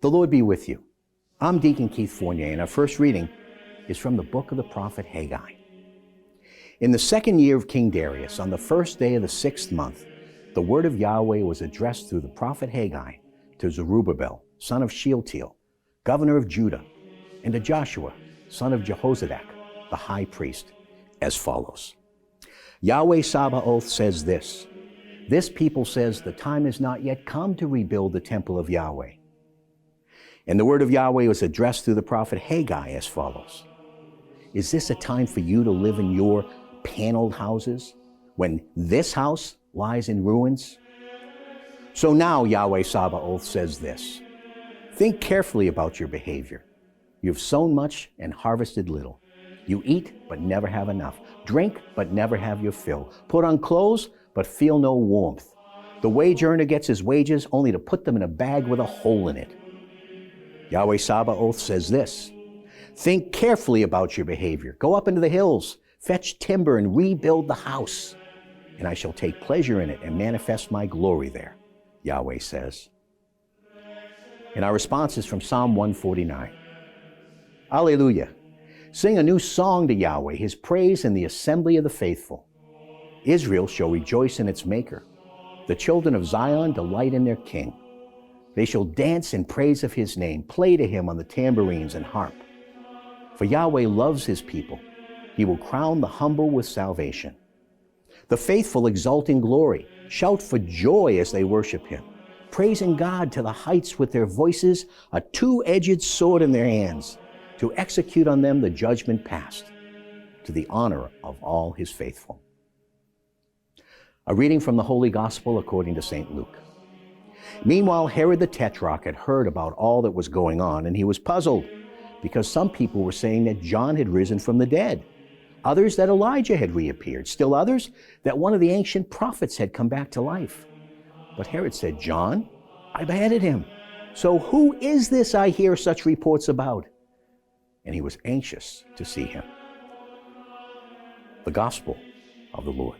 The Lord be with you. I'm Deacon Keith Fournier, and our first reading is from the book of the prophet Haggai. In the second year of King Darius, on the first day of the 6th month, the word of Yahweh was addressed through the prophet Haggai to Zerubbabel, son of Shealtiel, governor of Judah, and to Joshua, son of Jehozadak, the high priest, as follows. Yahweh Sabaoth says this people says, the time has not yet come to rebuild the Temple of Yahweh. And the word of Yahweh was addressed through the prophet Haggai as follows. Is this a time for you to live in your paneled houses when this house lies in ruins? So now Yahweh Sabaoth says this. Think carefully about your behavior. You've sown much and harvested little. You eat, but never have enough. Drink, but never have your fill. Put on clothes, but feel no warmth. The wage earner gets his wages only to put them in a bag with a hole in it. Yahweh Sabaoth says this. Think carefully about your behavior. Go up into the hills, fetch timber, and rebuild the house. And I shall take pleasure in it and manifest my glory there, Yahweh says. And our response is from Psalm 149. Alleluia. Sing a new song to Yahweh, his praise in the assembly of the faithful. Israel shall rejoice in its maker. The children of Zion delight in their king. They shall dance in praise of his name, play to him on the tambourines and harp. For Yahweh loves his people. He will crown the humble with salvation. The faithful exult in glory, shout for joy as they worship him, praising God to the heights with their voices, a two-edged sword in their hands, to execute on them the judgment passed, to the honor of all his faithful. A reading from the Holy Gospel according to St. Luke. Meanwhile, Herod the Tetrarch had heard about all that was going on, and he was puzzled, because some people were saying that John had risen from the dead, others that Elijah had reappeared, still others that one of the ancient prophets had come back to life. But Herod said, John, I beheaded him. So who is this I hear such reports about? And he was anxious to see him. The Gospel of the Lord.